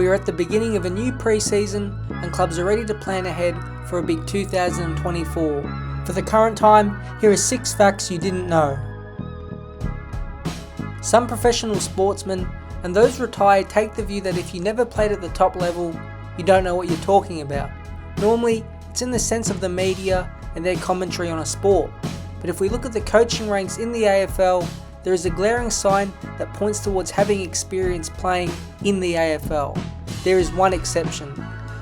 We are at the beginning of a new pre-season and clubs are ready to plan ahead for a big 2024. For the current time, here are 6 facts you didn't know. Some professional sportsmen and those retired take the view that if you never played at the top level, you don't know what you're talking about. Normally, it's in the sense of the media and their commentary on a sport. But if we look at the coaching ranks in the AFL, there is a glaring sign that points towards having experience playing in the AFL. There is one exception.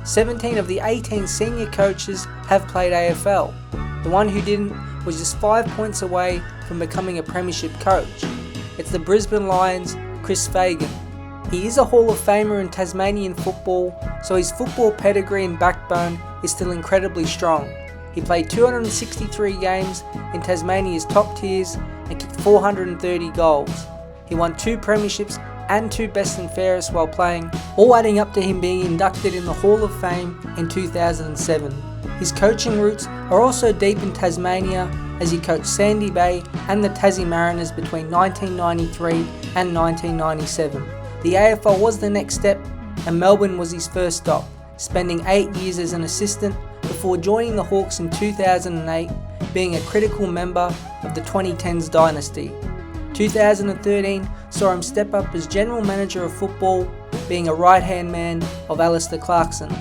17 of the 18 senior coaches have played AFL. The one who didn't was just 5 points away from becoming a premiership coach. It's the Brisbane Lions' Chris Fagan. He is a Hall of Famer in Tasmanian football, so his football pedigree and backbone is still incredibly strong. He played 263 games in Tasmania's top tiers and kicked 430 goals. He won 2 premierships and 2 best and fairest while playing, all adding up to him being inducted in the Hall of Fame in 2007. His coaching roots are also deep in Tasmania, as he coached Sandy Bay and the Tassie Mariners between 1993 and 1997. The AFL was the next step and Melbourne was his first stop, spending 8 years as an assistant before joining the Hawks in 2008, being a critical member of the 2010s dynasty. 2013 saw him step up as general manager of football, being a right-hand man of Alistair Clarkson.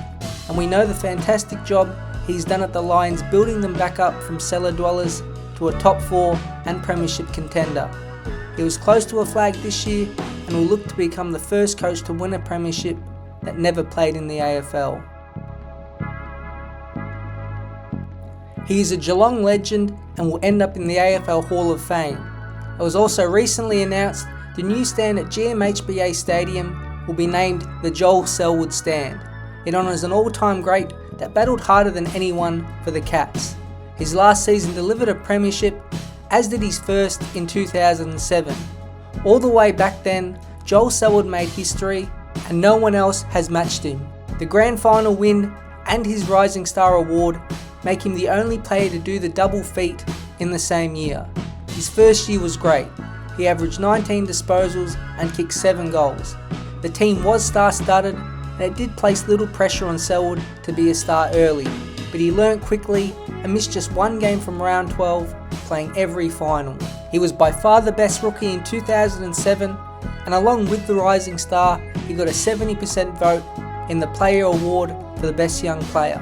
And we know the fantastic job he's done at the Lions, building them back up from cellar dwellers to a top 4 and premiership contender. He was close to a flag this year and will look to become the first coach to win a premiership that never played in the AFL. He is a Geelong legend and will end up in the AFL Hall of Fame. It was also recently announced the new stand at GMHBA Stadium will be named the Joel Selwood Stand. It honours an all-time great that battled harder than anyone for the Cats. His last season delivered a premiership, as did his first in 2007. All the way back then, Joel Selwood made history and no one else has matched him. The grand final win and his Rising Star Award make him the only player to do the double feat in the same year. His first year was great. He averaged 19 disposals and kicked 7 goals. The team was star-studded and it did place little pressure on Selwood to be a star early, but he learnt quickly and missed just 1 game from round 12, playing every final. He was by far the best rookie in 2007, and along with the Rising Star, he got a 70% vote in the Player Award for the Best Young Player.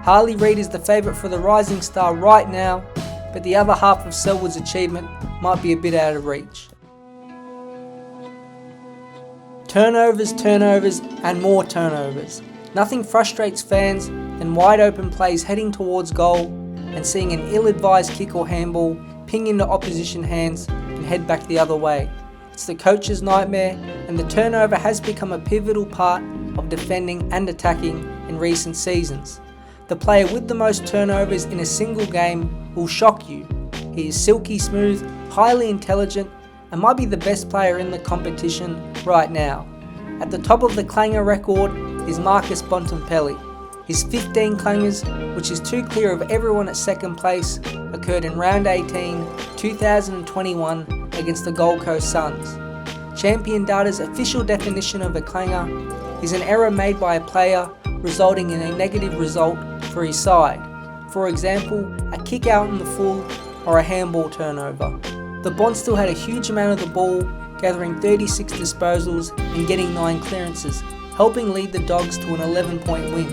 Harley Reid is the favourite for the Rising Star right now, but the other half of Selwood's achievement might be a bit out of reach. Turnovers, and more turnovers. Nothing frustrates fans than wide open plays heading towards goal and seeing an ill-advised kick or handball ping into opposition hands and head back the other way. It's the coach's nightmare, and the turnover has become a pivotal part of defending and attacking in recent seasons. The player with the most turnovers in a single game will shock you. He is silky smooth, highly intelligent, and might be the best player in the competition right now. At the top of the clanger record is Marcus Bontempelli. His 15 clangers, which is 2 clear of everyone at second place, occurred in round 18, 2021 against the Gold Coast Suns. Champion Data's official definition of a clanger is an error made by a player resulting in a negative result for his side. For example, a kick out in the full or a handball turnover. The Bont still had a huge amount of the ball, gathering 36 disposals and getting 9 clearances, helping lead the Dogs to an 11-point win.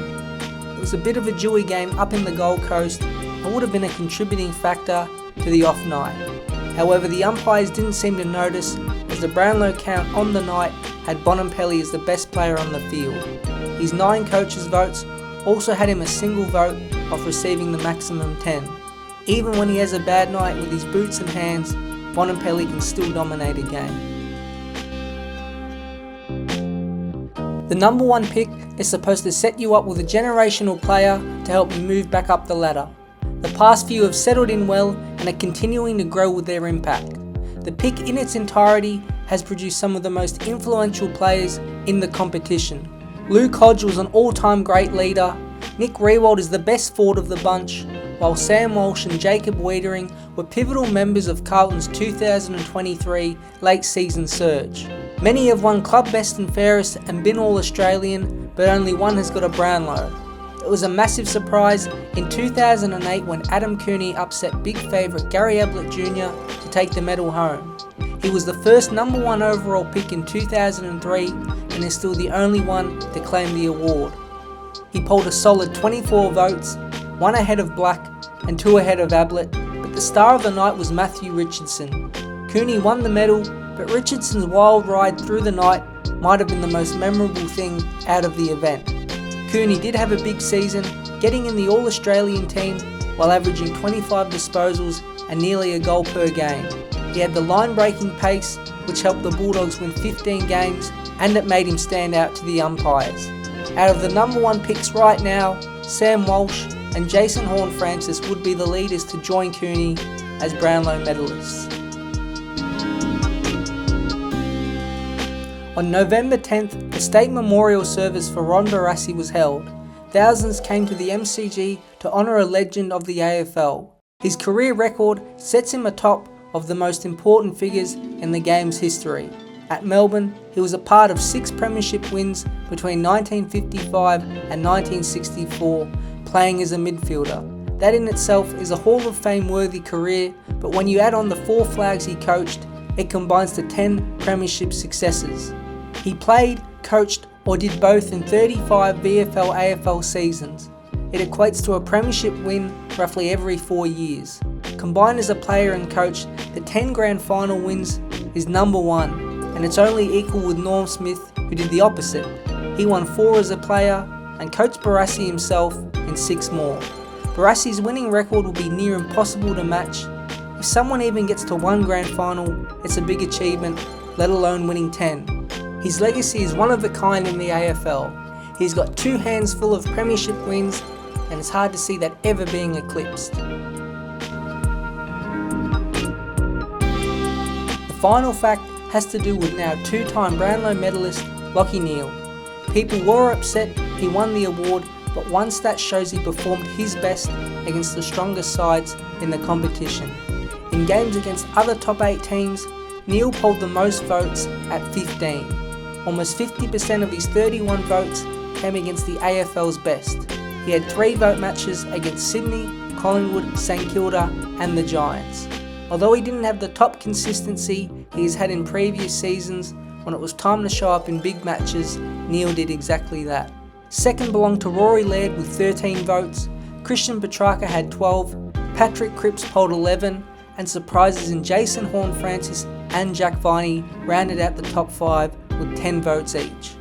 It was a bit of a dewy game up in the Gold Coast and would have been a contributing factor to the off night. However, the umpires didn't seem to notice, as the Brownlow count on the night had Bontempelli as the best player on the field. His 9 coaches' votes also had him a single vote of receiving the maximum 10. Even when he has a bad night with his boots and hands, Bontempelli can still dominate a game. The number 1 pick is supposed to set you up with a generational player to help you move back up the ladder. The past few have settled in well and are continuing to grow with their impact. The pick in its entirety has produced some of the most influential players in the competition. Luke Hodge was an all-time great leader, Nick Riewoldt is the best forward of the bunch, while Sam Walsh and Jacob Wiedering were pivotal members of Carlton's 2023 late season surge. Many have won club best and fairest and been All-Australian, but only one has got a Brownlow. It was a massive surprise in 2008 when Adam Cooney upset big favourite Gary Ablett Jr. to take the medal home. He was the first #1 overall pick in 2003 and is still the only one to claim the award. He polled a solid 24 votes, 1 ahead of Black and 2 ahead of Ablett, but the star of the night was Matthew Richardson. Cooney won the medal, but Richardson's wild ride through the night might have been the most memorable thing out of the event. Cooney did have a big season, getting in the All-Australian team while averaging 25 disposals and nearly a goal per game. He had the line-breaking pace, which helped the Bulldogs win 15 games, and it made him stand out to the umpires. Out of the #1 picks right now, Sam Walsh and Jason Horne-Francis would be the leaders to join Cooney as Brownlow medalists. On November 10th, a state memorial service for Ron Barassi was held. Thousands came to the MCG to honour a legend of the AFL. His career record sets him atop of the most important figures in the game's history. At Melbourne, he was a part of 6 premiership wins between 1955 and 1964, playing as a midfielder. That in itself is a Hall of Fame worthy career, but when you add on the 4 flags he coached, it combines to 10 premiership successes. He played, coached, or did both in 35 VFL-AFL seasons. It equates to a premiership win roughly every 4 years. Combined as a player and coach, the 10 grand final wins is #1, and it's only equal with Norm Smith, who did the opposite. He won 4 as a player and coached Barassi himself in 6 more. Barassi's winning record will be near impossible to match. If someone even gets to 1 grand final, it's a big achievement, let alone winning 10. His legacy is one of a kind in the AFL. He's got 2 hands full of premiership wins, and it's hard to see that ever being eclipsed. The final fact has to do with now 2-time Brownlow medalist Lachie Neale. People were upset he won the award, but one stat shows he performed his best against the strongest sides in the competition. In games against other top 8 teams, Neale polled the most votes at 15. Almost 50% of his 31 votes came against the AFL's best. He had 3 vote matches against Sydney, Collingwood, St Kilda and the Giants. Although he didn't have the top consistency he's had in previous seasons, when it was time to show up in big matches, Neale did exactly that. Second belonged to Rory Laird with 13 votes, Christian Petrarca had 12, Patrick Cripps polled 11, and surprises in Jason Horne-Francis and Jack Viney rounded out the top 5 with 10 votes each.